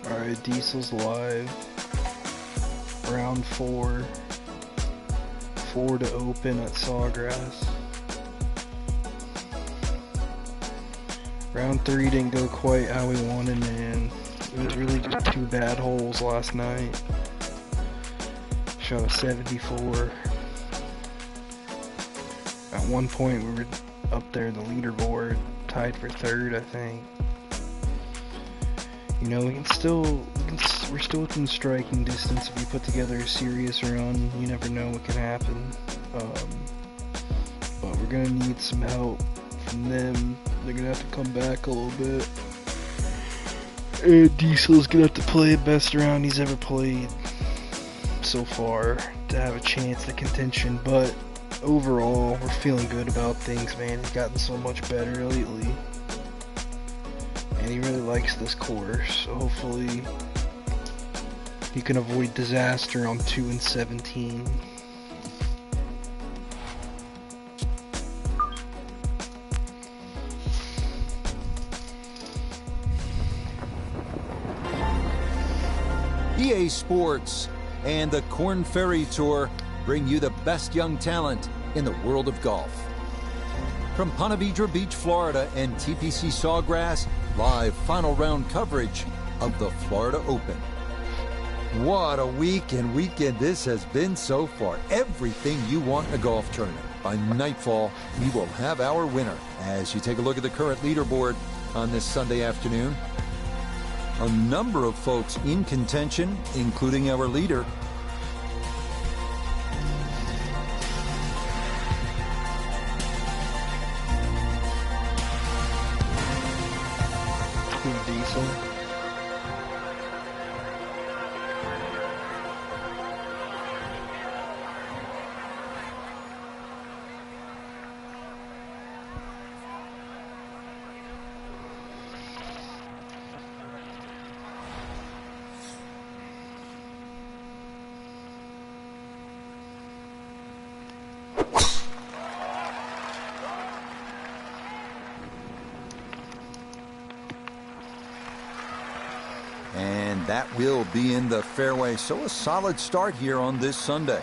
Alright, Diesel's live. Round 4. 4 to open at Sawgrass. Round 3 didn't go quite how we wanted, man. It was really just 2 bad holes last night. Shot a 74. At one point we were up there in the leaderboard, tied for 3rd, I think. You know, we're still within striking distance if you put together a serious run. You never know what can happen. But we're gonna need some help from them. They're gonna have to come back a little bit. And Diesel's gonna have to play the best round he's ever played so far to have a chance at contention. But overall, we're feeling good about things, man. He's gotten so much better lately. And he really likes this course, so hopefully he can avoid disaster on 2 and 17. EA Sports and the Korn Ferry Tour bring you the best young talent in the world of golf. From Ponte Vedra Beach, Florida and TPC Sawgrass, live final round coverage of the Florida Open. What a week and weekend this has been so far. Everything you want in a golf tournament. By nightfall, we will have our winner. As you take a look at the current leaderboard on this Sunday afternoon, a number of folks in contention, including our leader. Diesel. And that will be in the fairway. So a solid start here on this Sunday.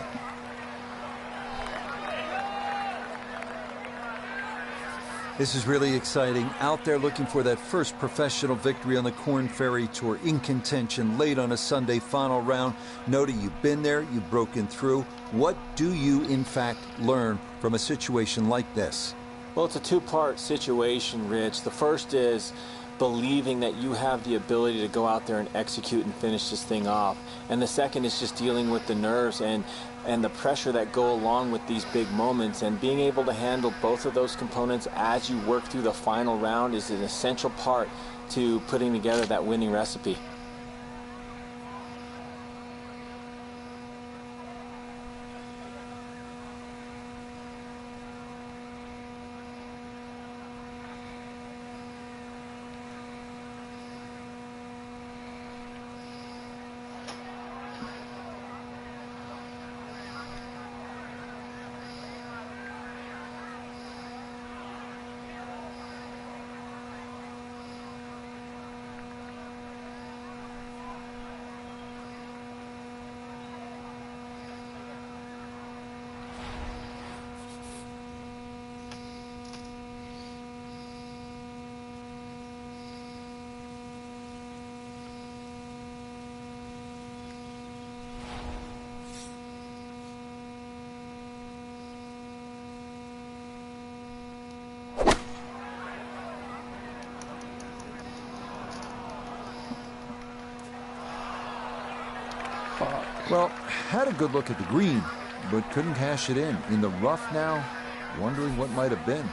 This is really exciting. Out there looking for that first professional victory on the Korn Ferry Tour, in contention late on a Sunday final round. Noti, you've been there, you've broken through. What do you, in fact, learn from a situation like this? Well, it's a two-part situation, Rich. The first is believing that you have the ability to go out there and execute and finish this thing off. And the second is just dealing with the nerves and the pressure that go along with these big moments, and being able to handle both of those components as you work through the final round is an essential part to putting together that winning recipe. Well, had a good look at the green, but couldn't cash it in the rough now, wondering what might have been.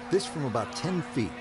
This from about 10 feet.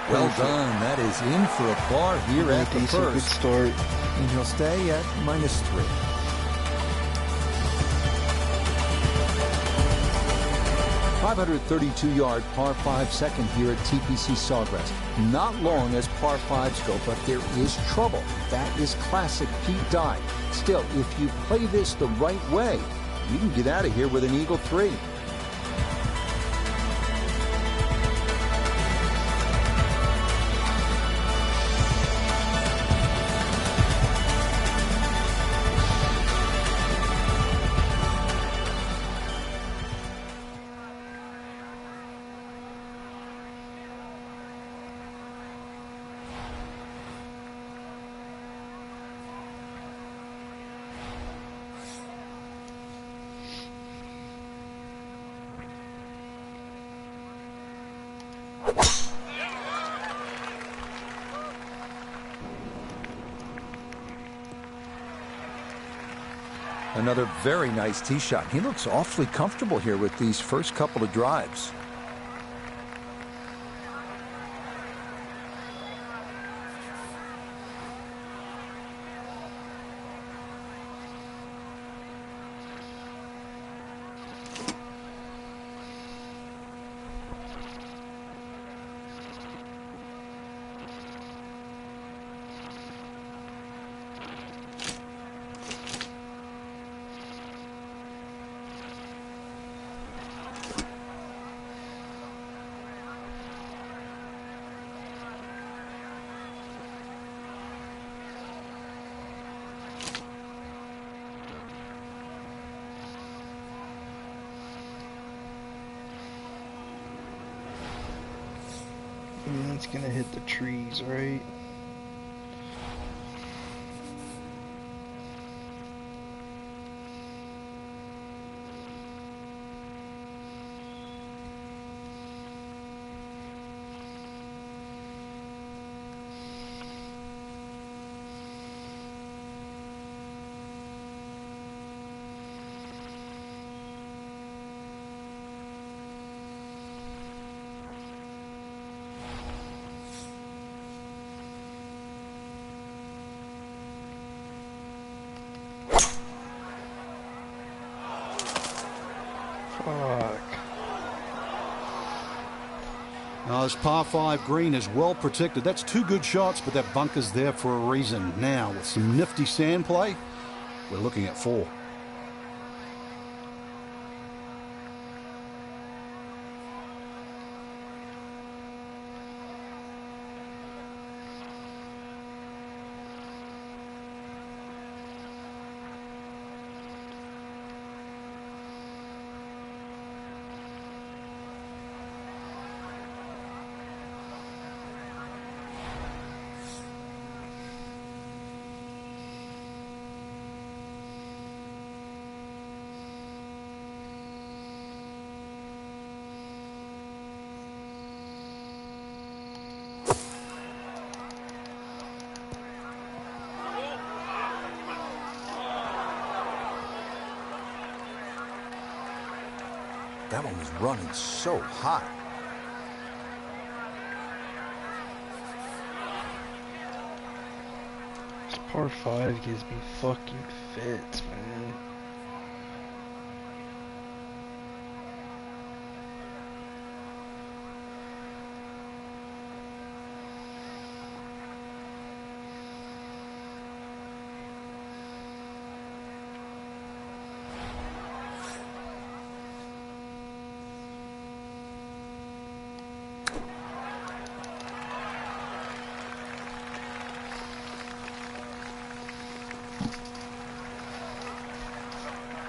Well done. That is in for a par here at the Diezel, good first. start. And he'll stay at -3. .532-yard par 5 second here at TPC Sawgrass. Not long as par 5s go, but there is trouble. That is classic Pete Dye. Still, if you play this the right way, you can get out of here with an eagle 3. Another very nice tee shot. He looks awfully comfortable here with these first couple of drives. And it's gonna hit the trees, right? Fuck. Now, this par 5 green is well protected. That's 2 good shots, but that bunker's there for a reason. Now, with some nifty sand play, we're looking at 4. That one was running so hot. This par 5 gives me fucking fits, man.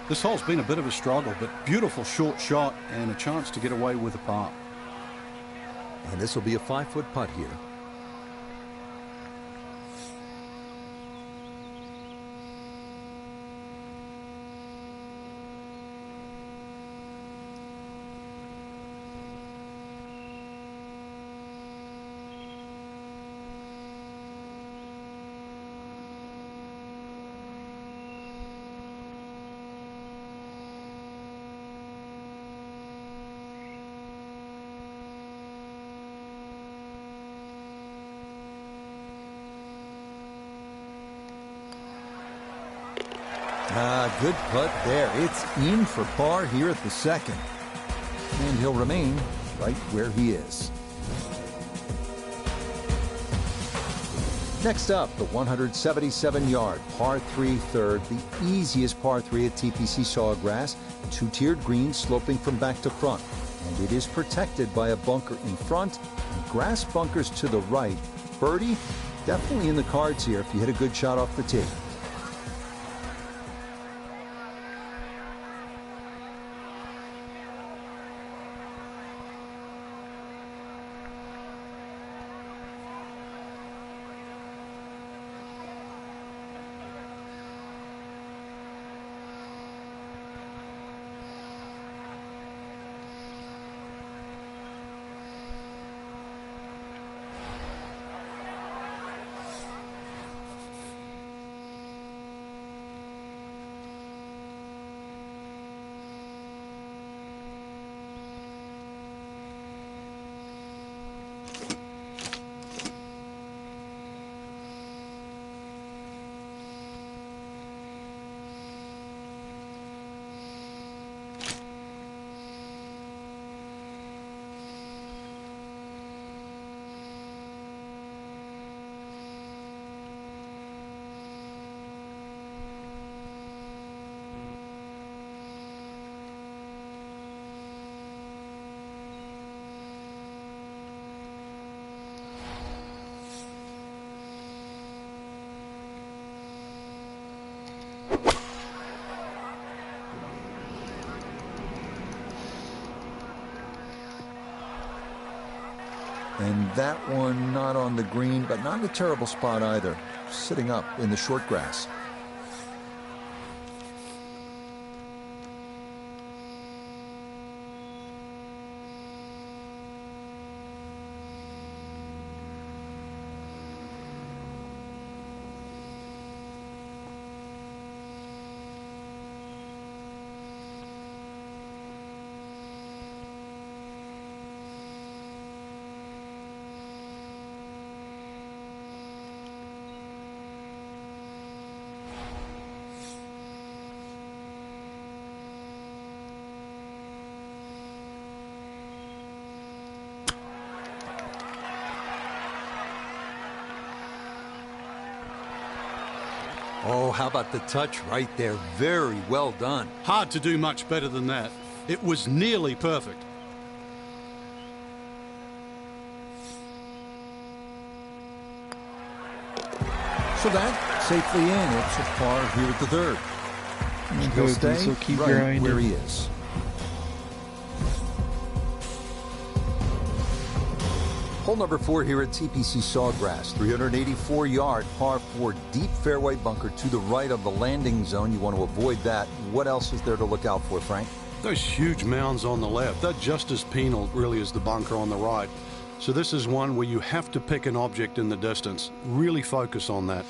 This hole's been a bit of a struggle, but beautiful short shot and a chance to get away with a par. And this will be a 5-foot putt here. Good putt there. It's in for par here at the second. And he'll remain right where he is. Next up, the 177-yard par 3 third, the easiest par 3 at TPC Sawgrass. Two-tiered green sloping from back to front. And it is protected by a bunker in front and grass bunkers to the right. Birdie, definitely in the cards here if you hit a good shot off the tee. And that one not on the green, but not in a terrible spot either. Sitting up in the short grass. Oh, how about the touch right there? Very well done. Hard to do much better than that. It was nearly perfect. So that safely in. It's a par here at the third. And he'll stay So keep right grinding. where he is. Hole number 4 here at TPC Sawgrass. 384-yard par 4 deep fairway bunker to the right of the landing zone. You want to avoid that. What else is there to look out for, Frank? Those huge mounds on the left, they're just as penal really as the bunker on the right. So this is one where you have to pick an object in the distance. Really focus on that.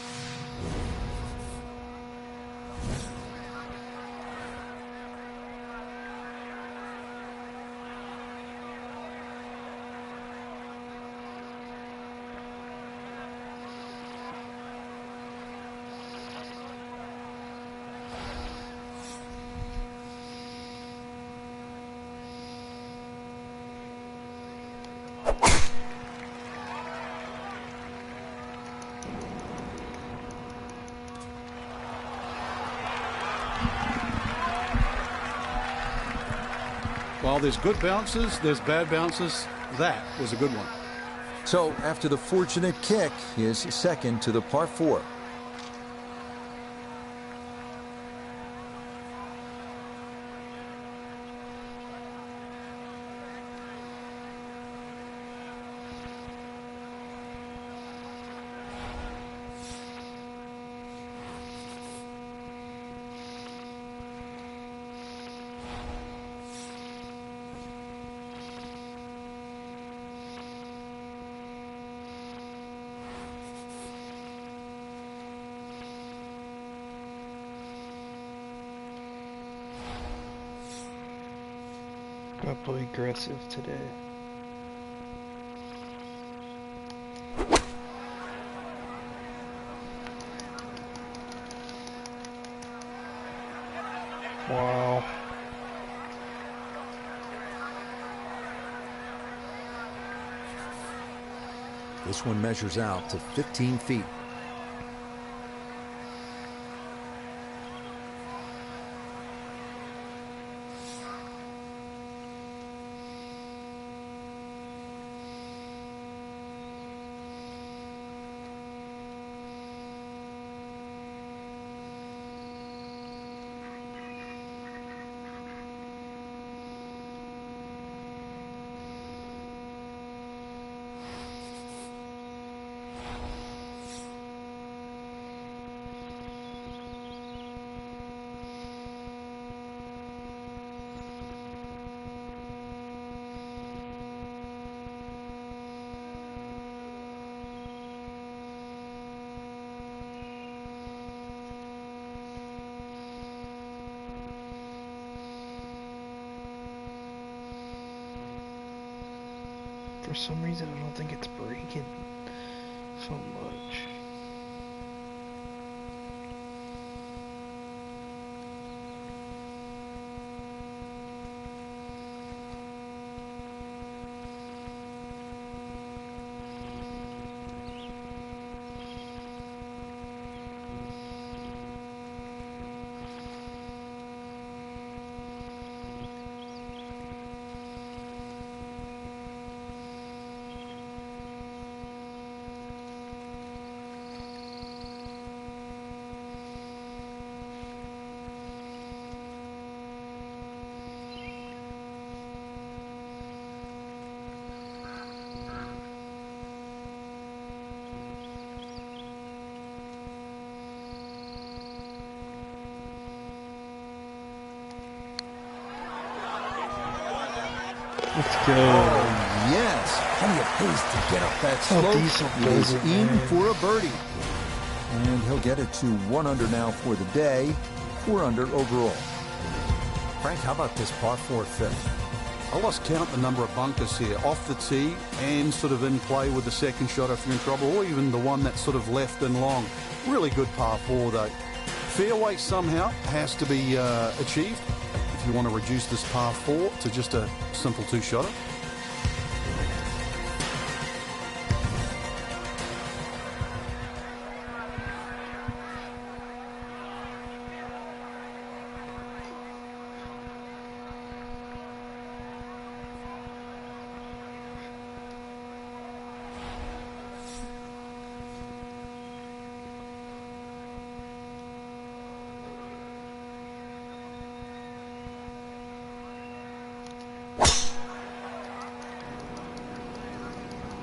While there's good bounces, there's bad bounces. That was a good one. So after the fortunate kick, his second to the par 4. I play aggressive today. Wow. This one measures out to 15 feet. For some reason, I don't think it's breaking so much. Let's go. Oh, yes. Plenty of pace to get up that slope. Diezel He does is it, in man. for a birdie. And he'll get it to 1 under now for the day. 4 under overall. Frank, how about this par 4 fifth? I lost count the number of bunkers here, off the tee and sort of in play with the second shot if you're in trouble, or even the one that's sort of left and long. Really good par 4 though. Fairway somehow has to be achieved if you want to reduce this par 4 to just a simple 2-shotter.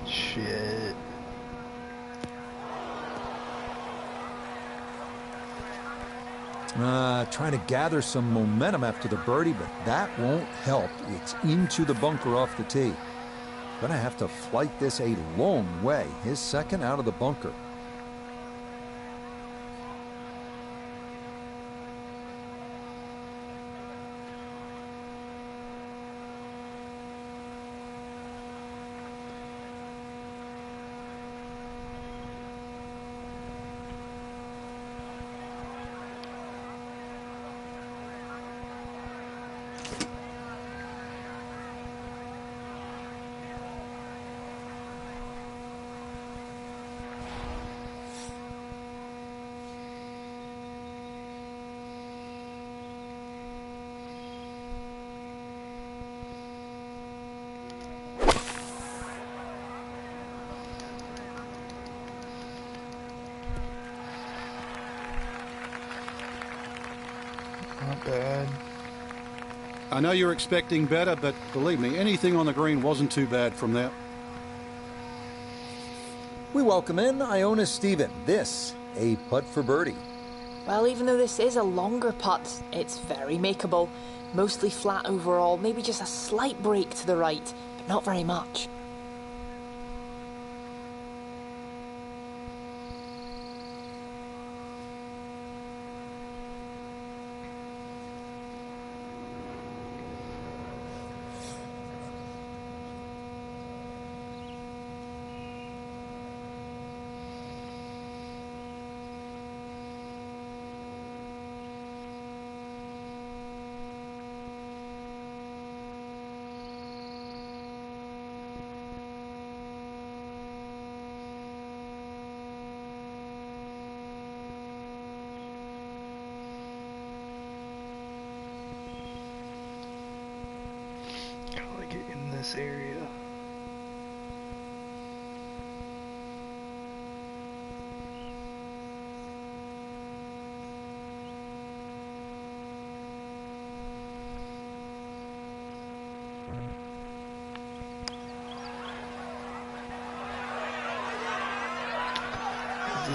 Shit. Trying to gather some momentum after the birdie, but that won't help. It's into the bunker off the tee. Gonna have to flight this a long way. His second out of the bunker. Not bad. I know you're expecting better, but believe me, anything on the green wasn't too bad from that. We welcome in Iona Stephen. This, a putt for birdie. Well, even though this is a longer putt, it's very makeable. Mostly flat overall, maybe just a slight break to the right, but not very much.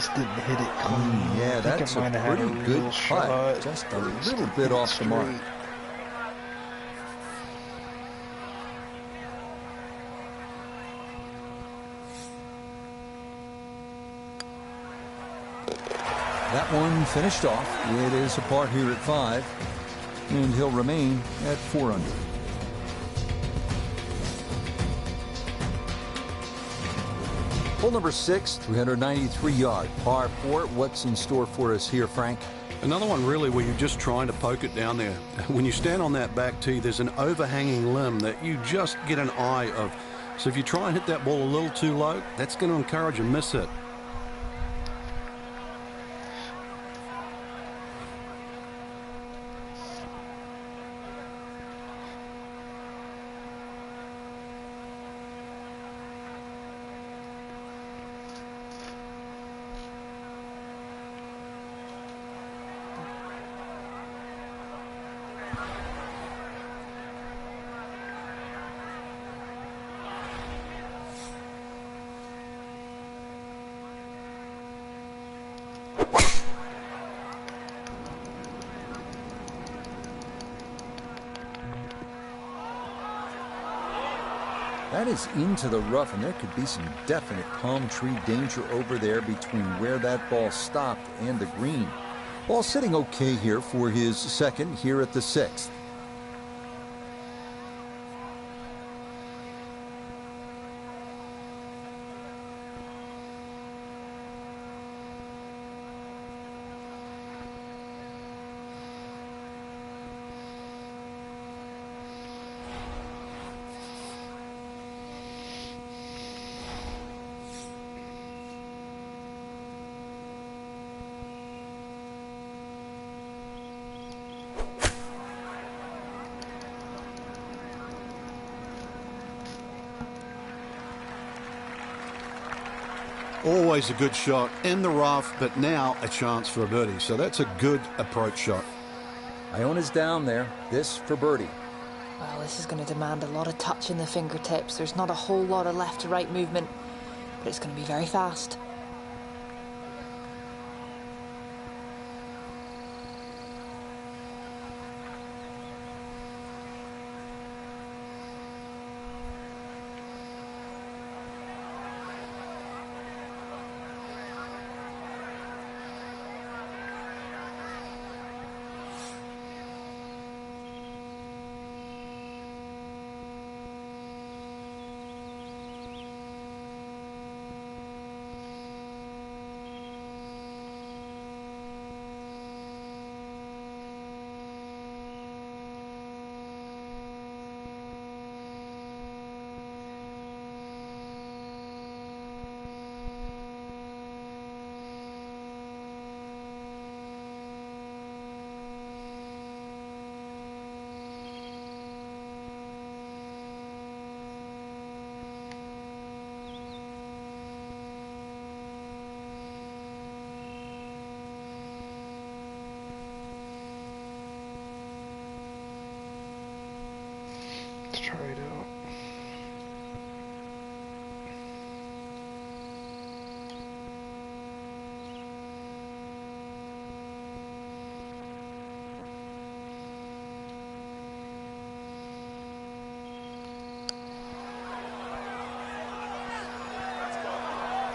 just didn't hit it clean. Yeah, I think that's it might a have had pretty a good real putt. shot. Just a Just little didn't bit hit it off the mark. straight. That one finished off. It is a par here at 5, and he'll remain at 4 under. Hole number 6, 393-yard par 4. What's in store for us here, Frank? Another one really where you're just trying to poke it down there. When you stand on that back tee, there's an overhanging limb that you just get an eye of. So if you try and hit that ball a little too low, that's going to encourage a miss hit. That is into the rough, and there could be some definite palm tree danger over there between where that ball stopped and the green. Ball sitting okay here for his second here at the 6th. Always a good shot in the rough, but now a chance for a birdie. So that's a good approach shot. Iona's down there. This for birdie. Well, this is going to demand a lot of touch in the fingertips. There's not a whole lot of left to right movement, but it's going to be very fast. Let's try it out.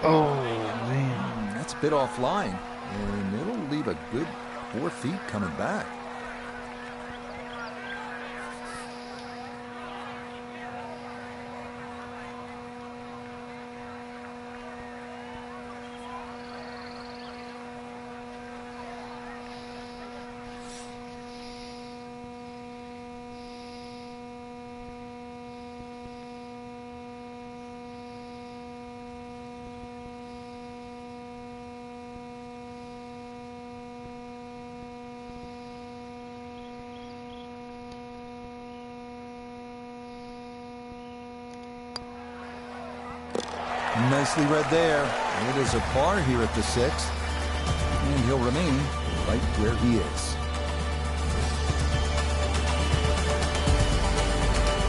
Oh, man. That's a bit offline, and it'll leave a good 4 feet coming back. Nicely read there. It is a par here at the 6th, and he'll remain right where he is.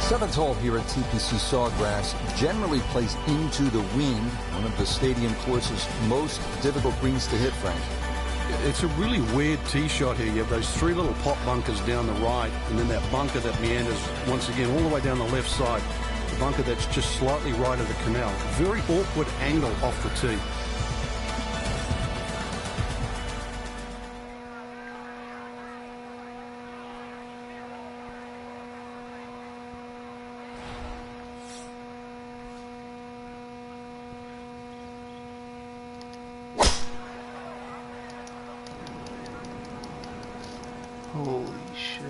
Seventh hole here at TPC Sawgrass generally plays into the wind, one of the stadium course's most difficult greens to hit, Frank. It's a really weird tee shot here. You have those three little pot bunkers down the right, and then that bunker that meanders once again all the way down the left side. The bunker that's just slightly right of the canal. Very awkward angle off the tee. Holy shit.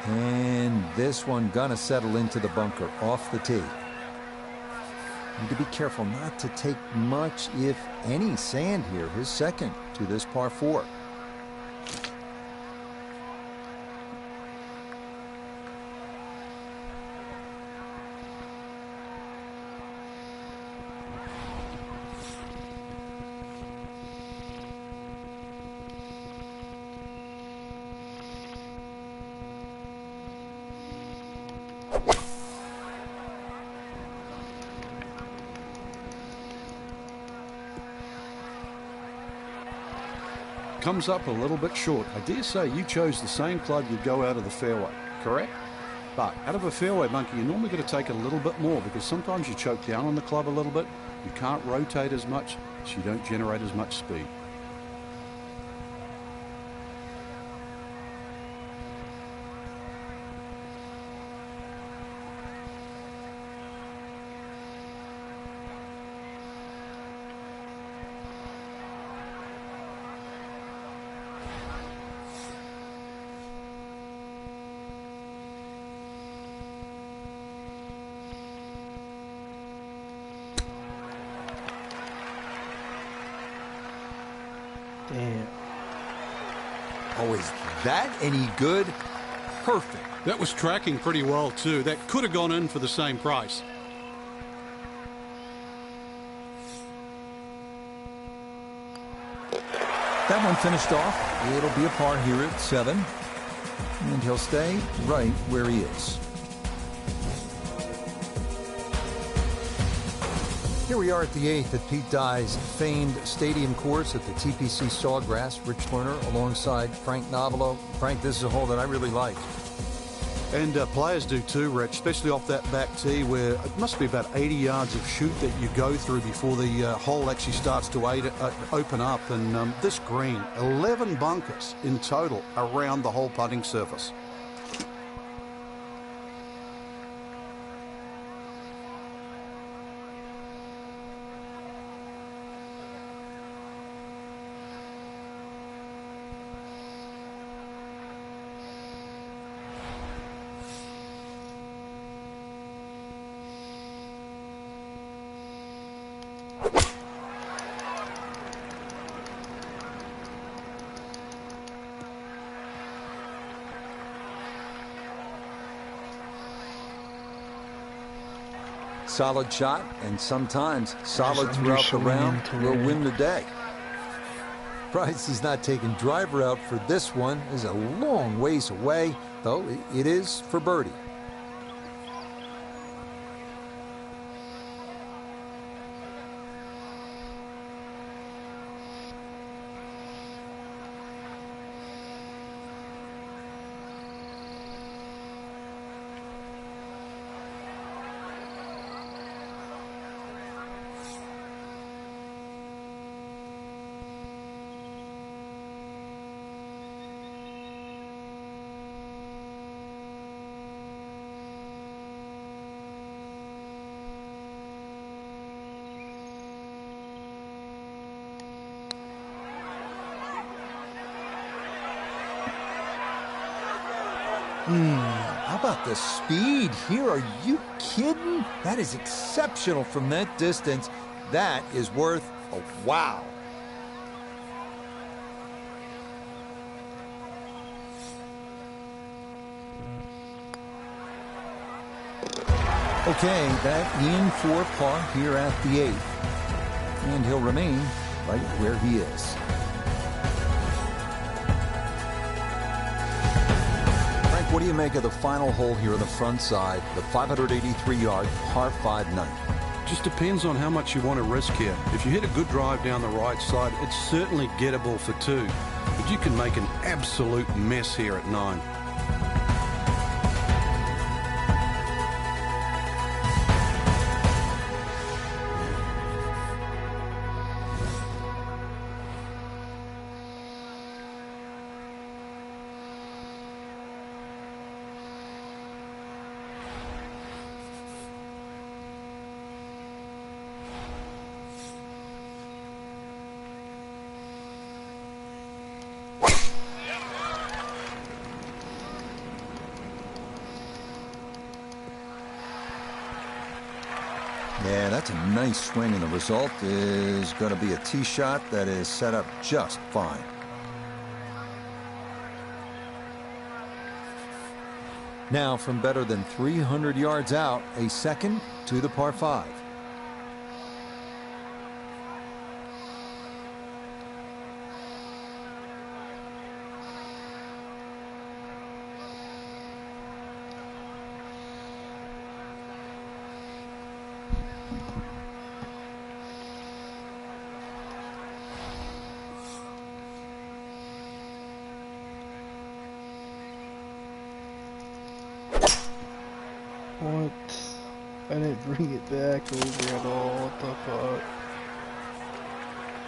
And this one gonna settle into the bunker off the tee. Need to be careful not to take much, if any, sand here. His second to this par 4. Comes up a little bit short. I dare say you chose the same club you'd go out of the fairway, correct? But out of a fairway bunker, you're normally going to take a little bit more, because sometimes you choke down on the club a little bit. You can't rotate as much, so you don't generate as much speed. Damn. Oh, is that any good? Perfect. That was tracking pretty well too. That could have gone in for the same price. That one finished off. It'll be a par here at 7. And he'll stay right where he is. Here we are at the 8th at Pete Dye's famed stadium course at the TPC Sawgrass. Rich Lerner alongside Frank Novello. Frank, this is a hole that I really like. And players do too, Rich, especially off that back tee, where it must be about 80 yards of shoot that you go through before the hole actually starts to open up. And this green, 11 bunkers in total around the whole putting surface. Solid shot, and sometimes solid throughout the round will win the day. Surprised he's not taking driver out for this one. Is a long ways away, though it is for birdie. How about the speed here? Are you kidding? That is exceptional from that distance. That is worth a wow. Okay, that in for par here at the 8th. And he'll remain right where he is. What do you make of the final hole here on the front side, the 583-yard par 5 ninth? Just depends on how much you want to risk here. If you hit a good drive down the right side, it's certainly gettable for 2. But you can make an absolute mess here at 9. Yeah, that's a nice swing, and the result is going to be a tee shot that is set up just fine. Now, from better than 300 yards out, a second to the par 5. What? I didn't bring it back over at all. What the fuck?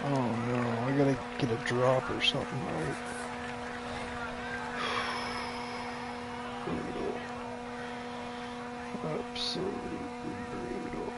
Oh no, I gotta get a drop or something, right? Brutal. Absolutely brutal.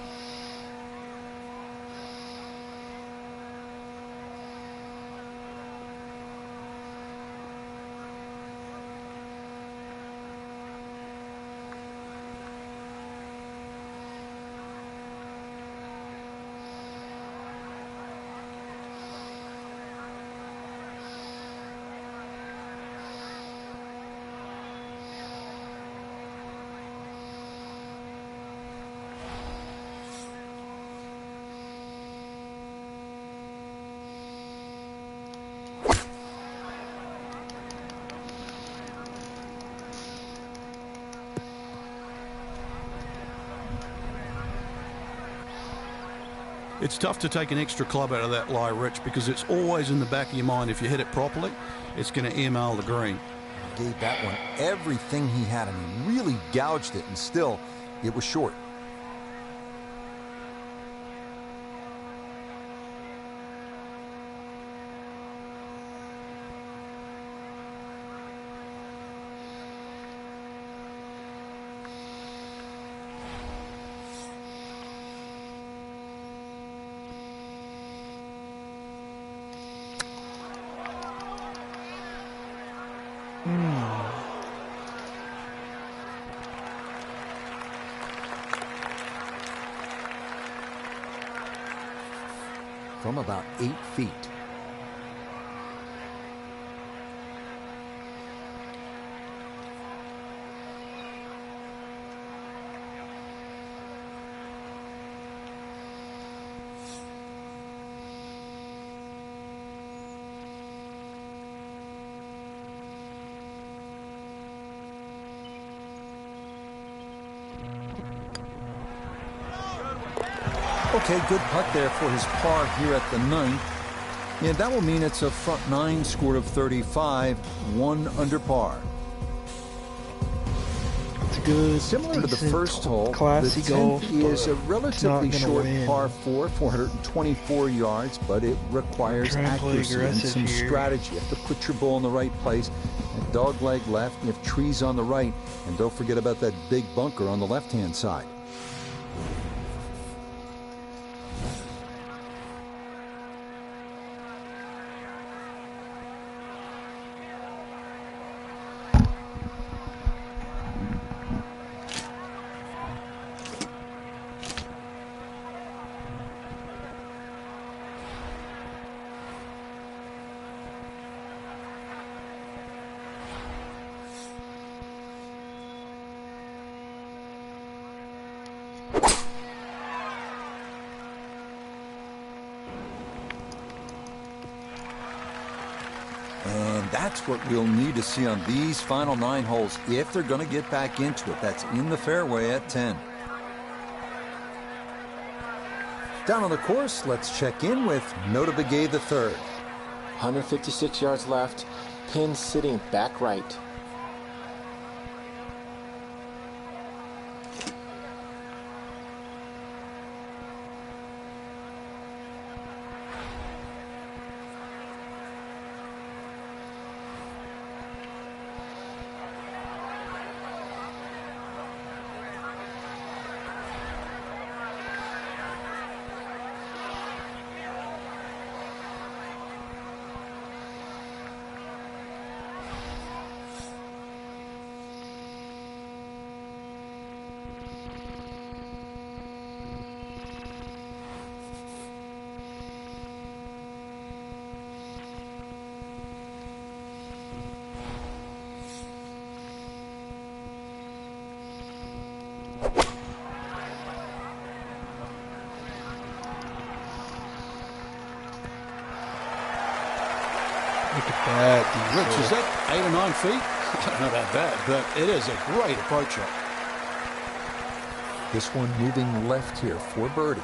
It's tough to take an extra club out of that lie, Rich, because it's always in the back of your mind. If you hit it properly, it's going to email the green. Gave that one everything he had, and he really gouged it, and still, it was short. From about 8 feet. Okay, good putt there for his par here at the 9th. Yeah, that will mean it's a front 9 score of 35, 1 under par. It's good. Similar to the first hole, classy the golf 10th is a relatively short win. par 4, 424 yards, but it requires Try and play accuracy and aggressive some here. strategy. You have to put your ball in the right place. And dog leg left, you have trees on the right, and don't forget about that big bunker on the left-hand side. And that's what we'll need to see on these final 9 holes if they're going to get back into it. That's in the fairway at 10. Down on the course, let's check in with Nota Begay III. 156 yards left, pin sitting back right. Look at that, Diezel. Rich, is that 8 or 9 feet? I don't know about that, but it is a great approach shot. This one moving left here for birdie.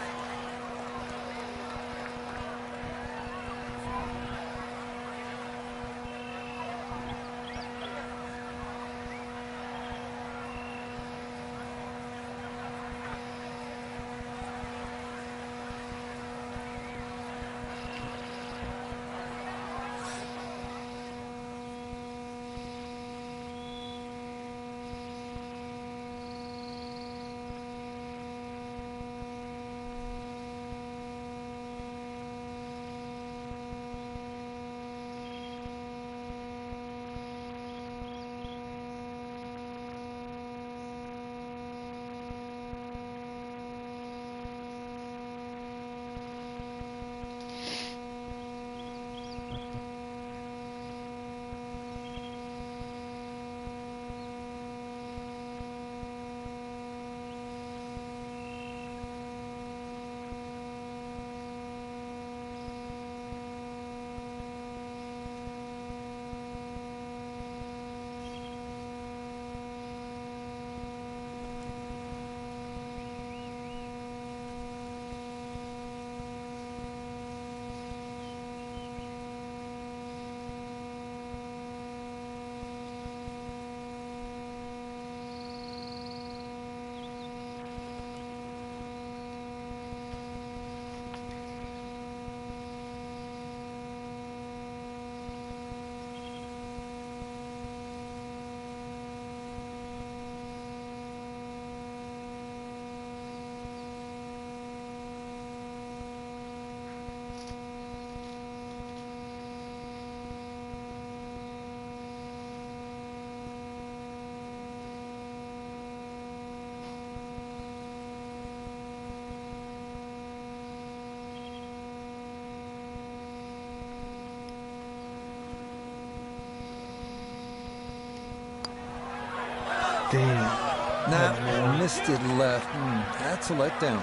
Damn. Nah, missed it left. That's a letdown.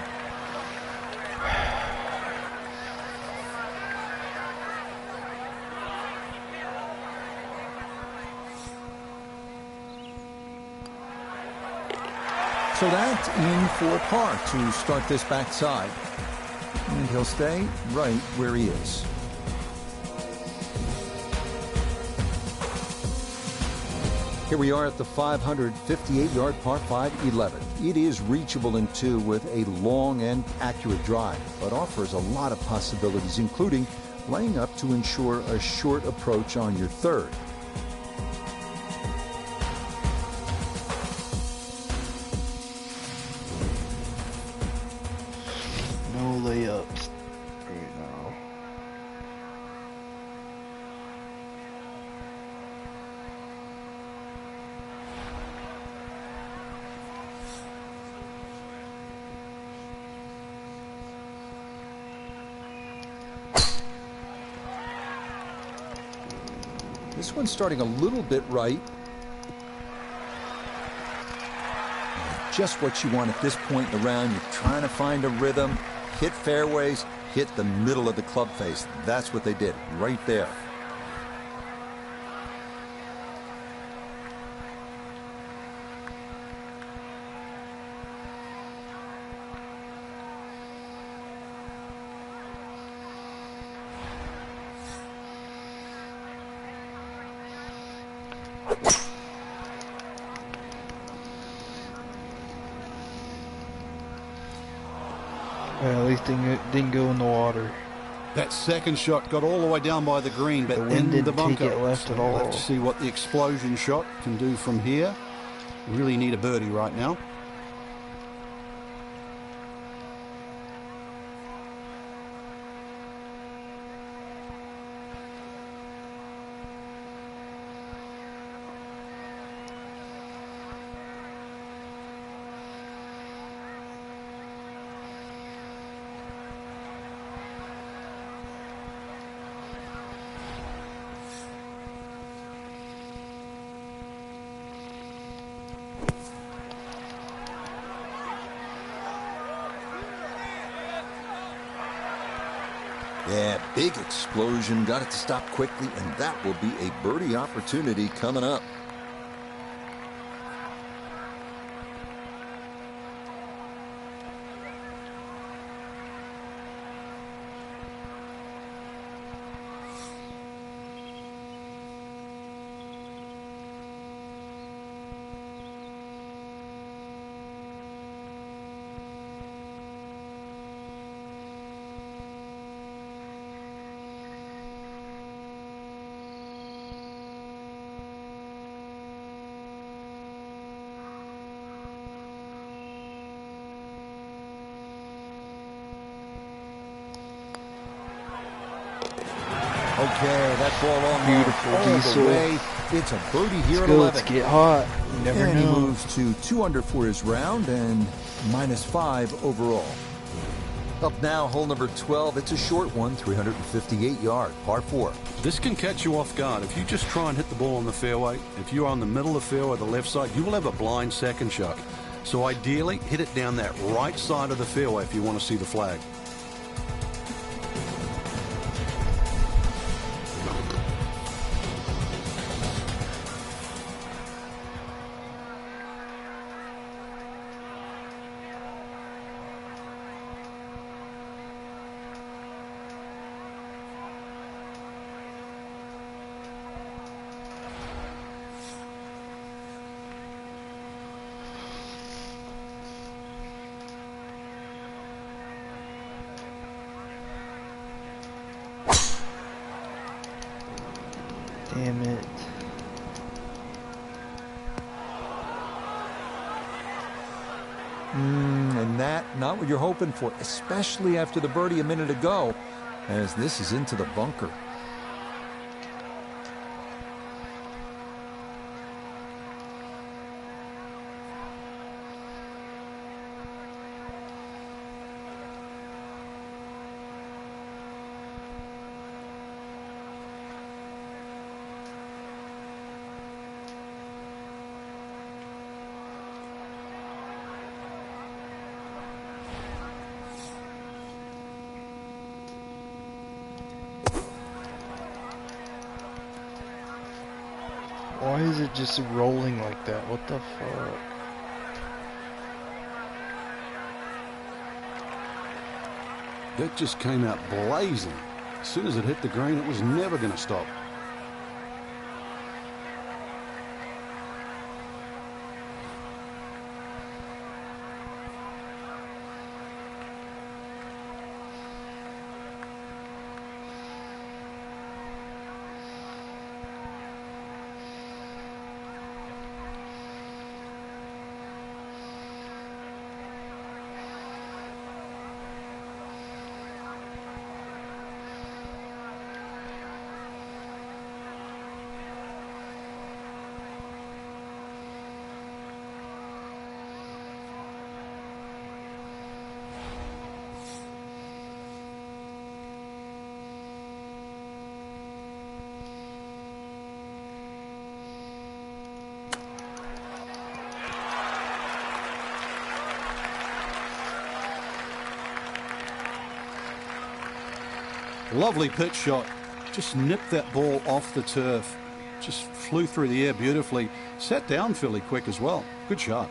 So that's in for par to start this backside. And he'll stay right where he is. Here we are at the 558-yard par 5 11. It is reachable in 2 with a long and accurate drive, but offers a lot of possibilities, including laying up to ensure a short approach on your 3rd. No layups right now. This one's starting a little bit right. Just what you want at this point in the round. You're trying to find a rhythm, hit fairways, hit the middle of the club face. That's what they did right there. didn't go in the water. That second shot got all the way down by the green, but The wind in the didn't take bunker. it left at all. We'll have to see what the explosion shot can do from here. We really need a birdie right now. Yeah, big explosion. Got it to stop quickly, and that will be a birdie opportunity coming up. Okay, that ball Beautiful, all Diezel. the way. It's a birdie here at Let's 11. get hot. You never And he know. moves to 2 under for his round and -5 overall. Up now, hole number 12. It's a short one, 358 yard, par 4. This can catch you off guard. If you just try and hit the ball on the fairway, if you're on the middle of the fairway, the left side, you will have a blind second shot. So ideally, hit it down that right side of the fairway if you want to see the flag. Damn it. And that, not what you're hoping for, especially after the birdie a minute ago, as this is into the bunker. Why is it just rolling like that? What the fuck? That just came out blazing. As soon as it hit the green, it was never going to stop. Lovely pitch shot. Just nipped that ball off the turf. Just flew through the air beautifully. Sat down fairly quick as well. Good shot.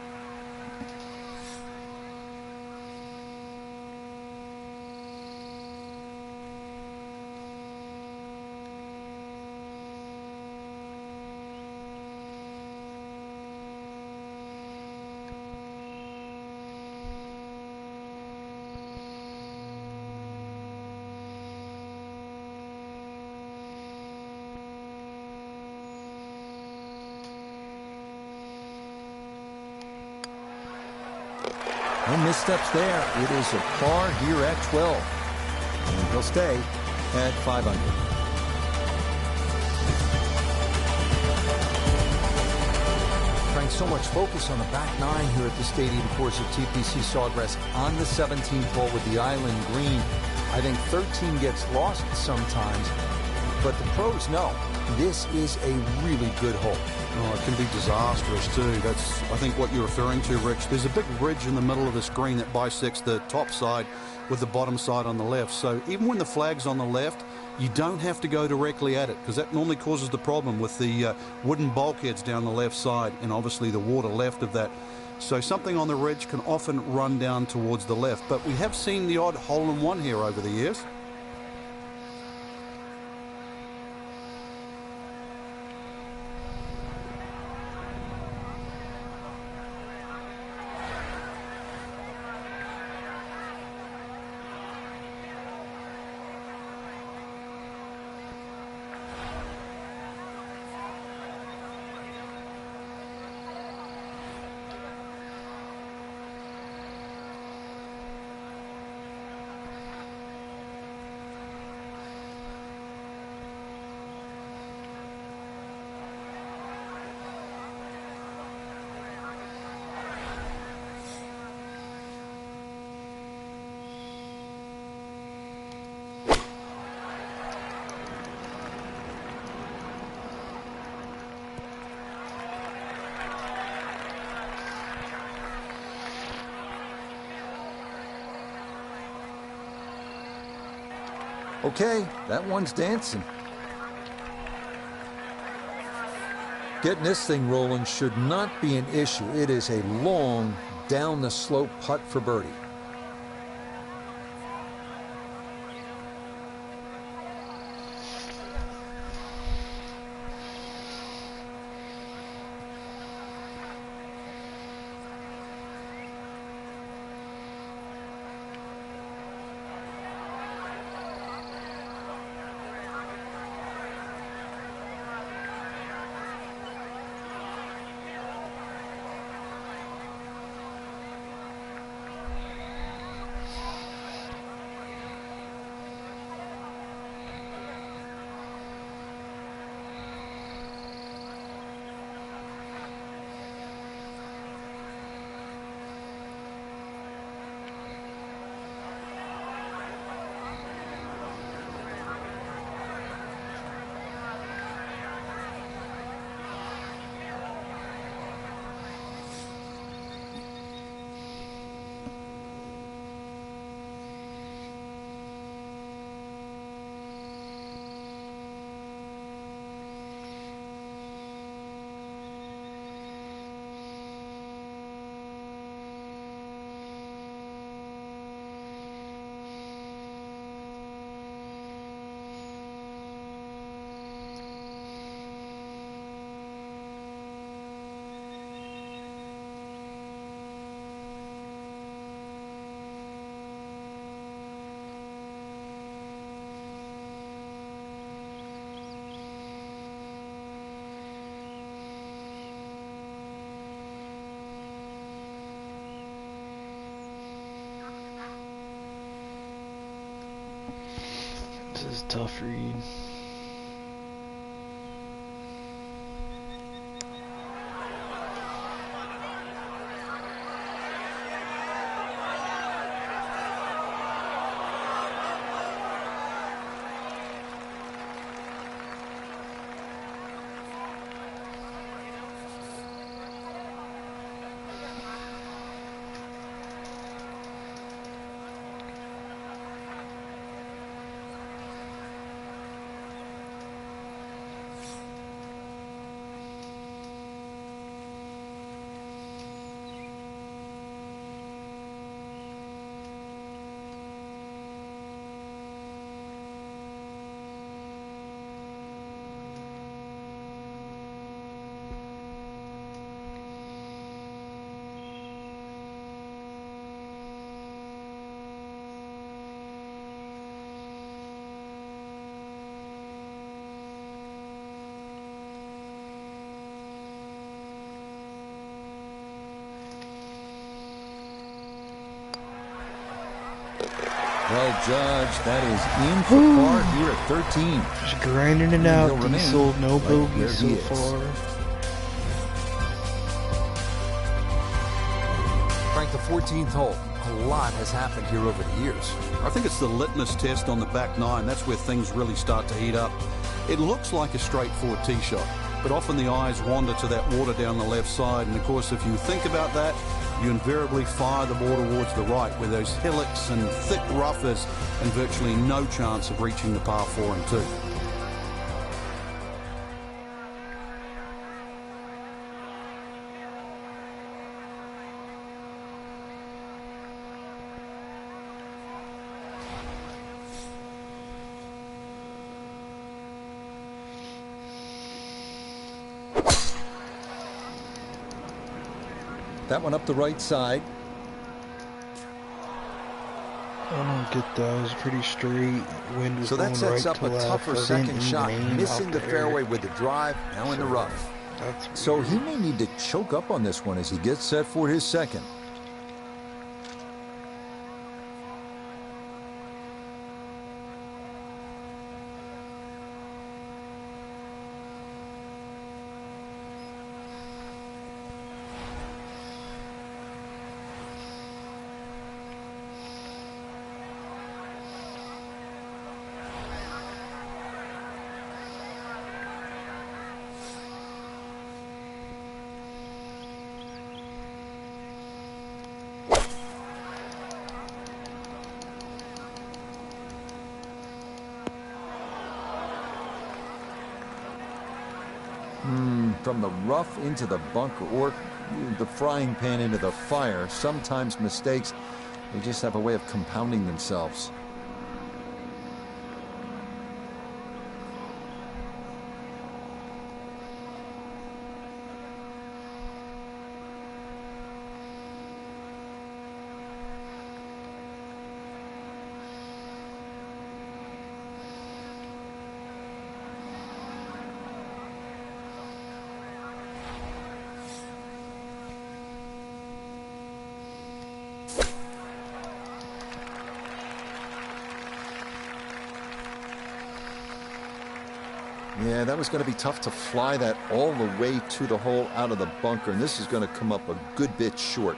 No missteps there. It is a par here at 12. And he'll stay at 5 under. Frank, so much focus on the back nine here at the stadium course of TPC Sawgrass on the 17th hole with the island green. I think 13 gets lost sometimes, but the pros know this is a really good hole. Oh, it can be disastrous too. That's, I think, what you're referring to, Rich. There's a big ridge in the middle of the screen that bisects the top side with the bottom side on the left. So even when the flag's on the left, you don't have to go directly at it, because that normally causes the problem with the wooden bulkheads down the left side and obviously the water left of that. So something on the ridge can often run down towards the left. But we have seen the odd hole-in-one here over the years. Okay, that one's dancing. Getting this thing rolling should not be an issue. It is a long, down-the-slope putt for birdie. This is a tough read. judge, that is in for par here at 13. Just grinding it out, Diezel. No bogeys so far. Frank, the 14th hole. A lot has happened here over the years. I think it's the litmus test on the back nine. That's where things really start to heat up. It looks like a straightforward tee shot, but often the eyes wander to that water down the left side. And of course, if you think about that, you invariably fire the ball towards the right, where those hillocks and thick roughers and virtually no chance of reaching the par 4 and 2. That one up the right side. I don't get that. It was pretty straight. Wind was So that going sets right up to a left. tougher Wasn't second even shot, aim missing out the there. fairway with the drive, now in the rough. That's So weird. he may need to choke up on this one as he gets set for his second. From the rough into the bunker, or the frying pan into the fire, sometimes mistakes, they just have a way of compounding themselves. Yeah, that was going to be tough to fly that all the way to the hole out of the bunker, and this is going to come up a good bit short.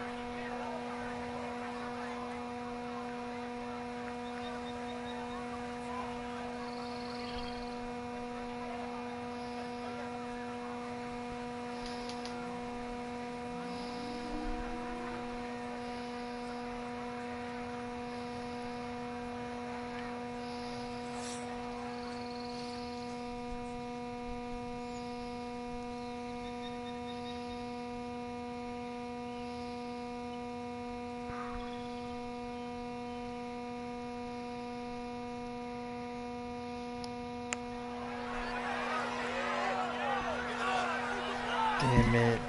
Damn it.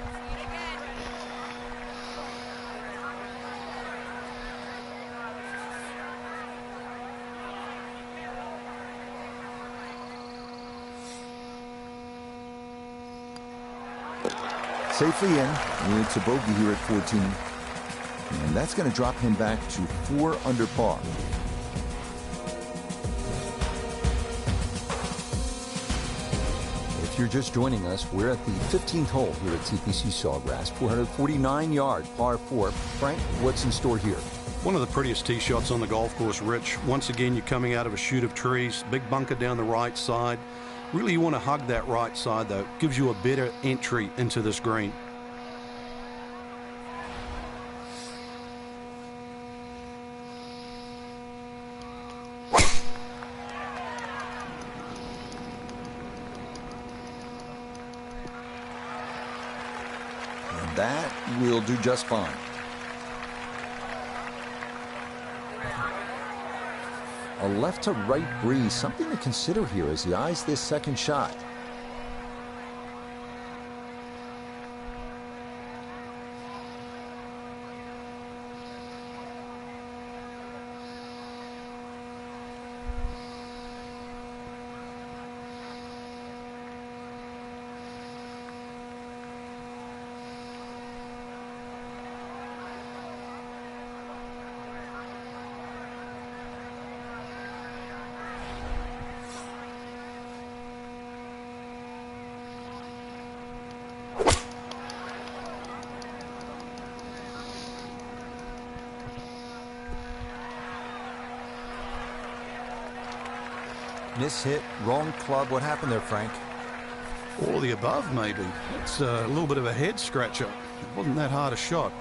Safely in. It's a bogey here at 14. And that's going to drop him back to 4 under par. If you're just joining us, we're at the 15th hole here at TPC Sawgrass, 449 yard, par 4. Frank, what's in store here? One of the prettiest tee shots on the golf course, Rich. Once again, you're coming out of a chute of trees, big bunker down the right side. Really, you want to hug that right side, though. It gives you a better entry into this green. And that will do just fine. A left to right breeze, something to consider here as he eyes this second shot. Mishit, wrong club. What happened there, Frank? All of the above, maybe. It's a little bit of a head scratcher. It wasn't that hard a shot.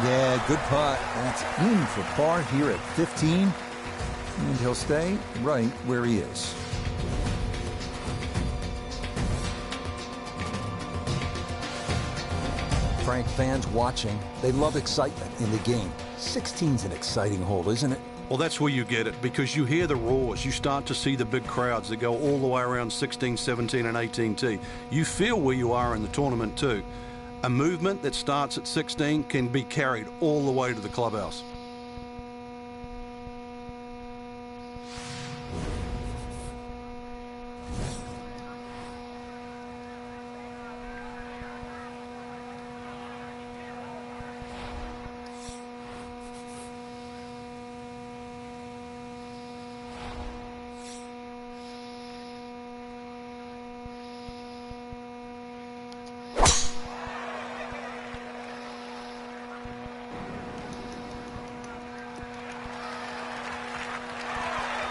Yeah, good putt. That's in for par here at 15. And he'll stay right where he is. Frank, fans watching, they love excitement in the game. 16's an exciting hole, isn't it? Well, that's where you get it, because you hear the roars. You start to see the big crowds that go all the way around 16, 17, and 18T. You feel where you are in the tournament, too. A movement that starts at 16 can be carried all the way to the clubhouse.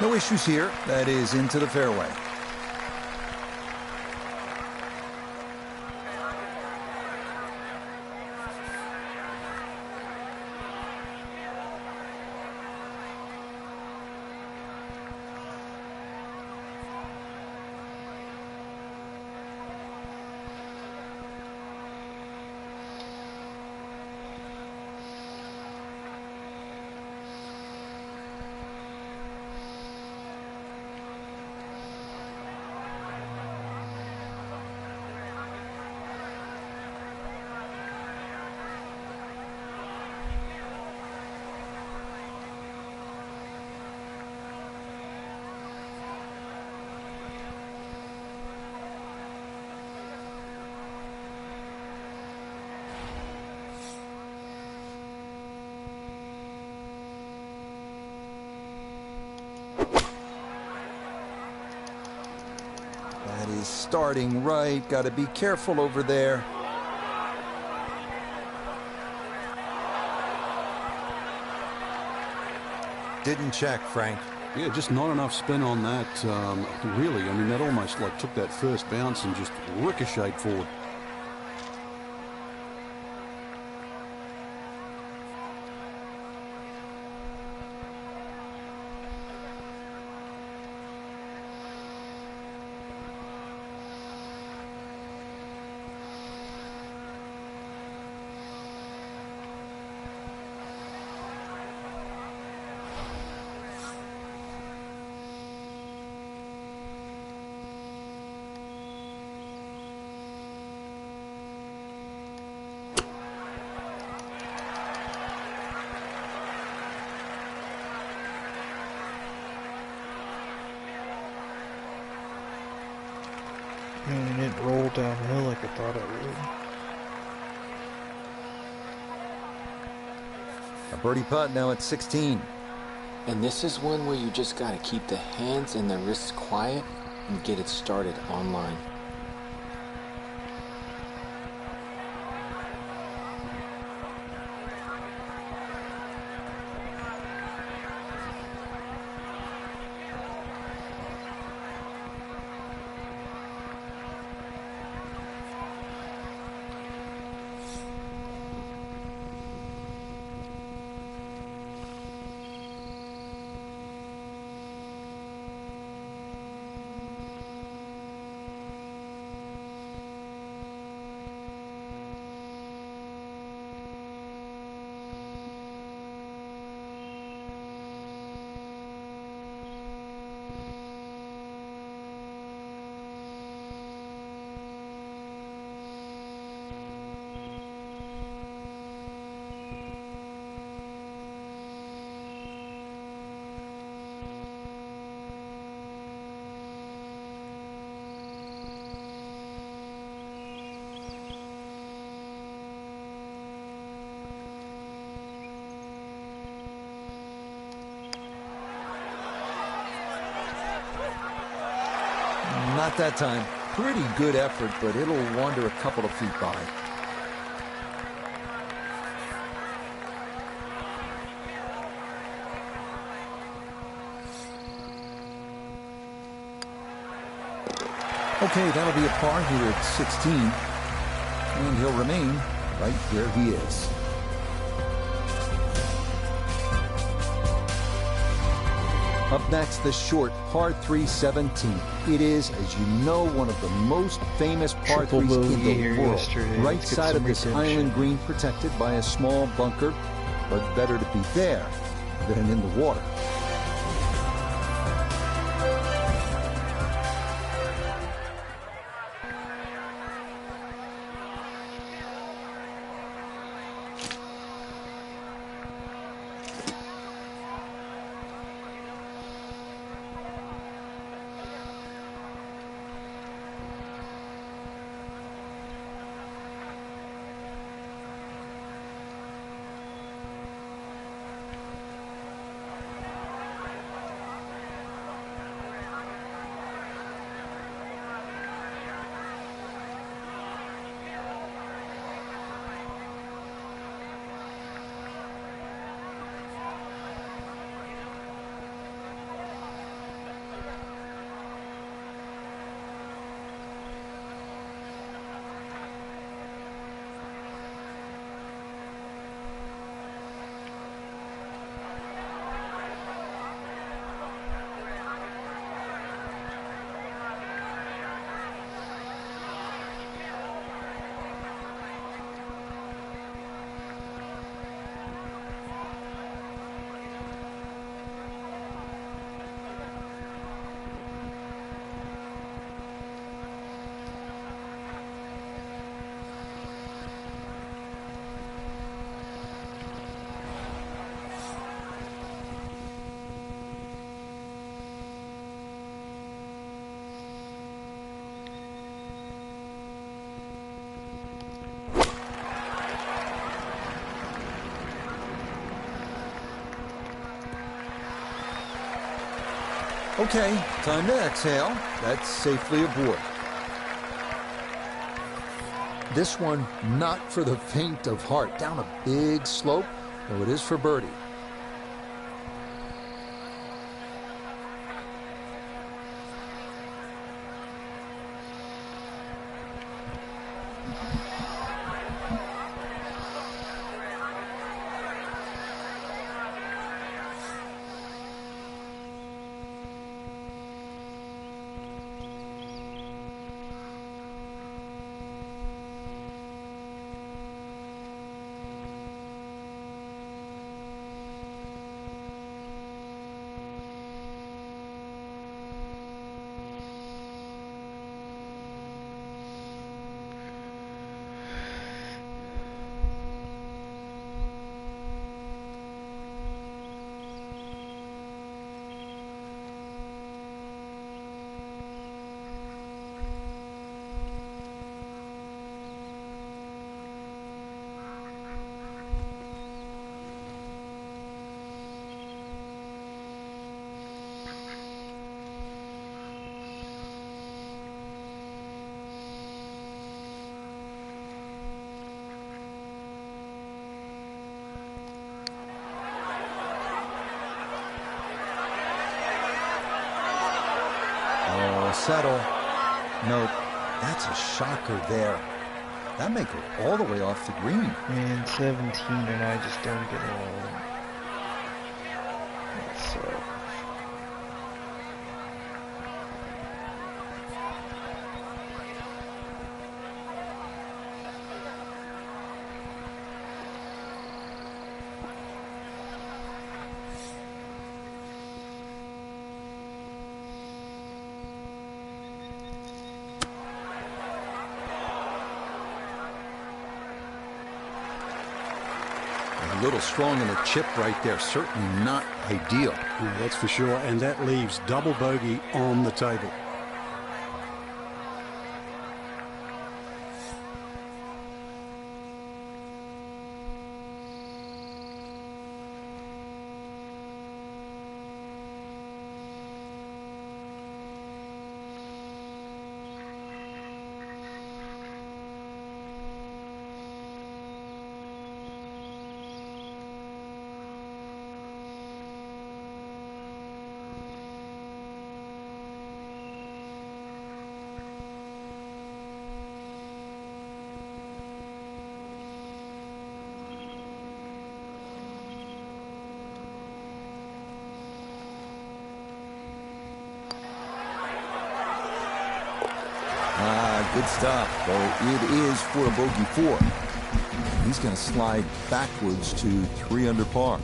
No issues here. That is into the fairway. That is starting right. Got to be careful over there. Didn't check, Frank. Yeah, just not enough spin on that, really. I mean, that almost like took that first bounce and just ricocheted forward. And it rolled downhill like I thought it would. A birdie putt now at 16. And this is one where you just got to keep the hands and the wrists quiet and get it started online. Not that time. Pretty good effort, but it'll wander a couple of feet by. Okay, that'll be a par here at 16. And he'll remain right where he is. Up next, the short par 3 17. It is, as you know, one of the most famous par Triple 3s in bogey the here world. yesterday. Right Let's get side some of this redemption. island green protected by a small bunker, but better to be there than in the water. Okay, time to exhale. That's safely aboard. This one, not for the faint of heart. Down a big slope, though it is for birdie. Settle. Nope. That's a shocker there. That may go all the way off the green. Man, 17 and I just don't get along. That sucks. A little strong in a chip right there. Certainly not ideal. Yeah, that's for sure. And that leaves double bogey on the table. Good stuff, though it is for a bogey 4. He's going to slide backwards to 3 under par.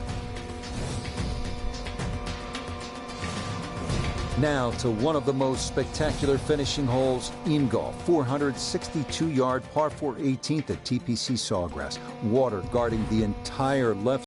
Now to one of the most spectacular finishing holes in golf. 462-yard par 4 18th at TPC Sawgrass. Water guarding the entire left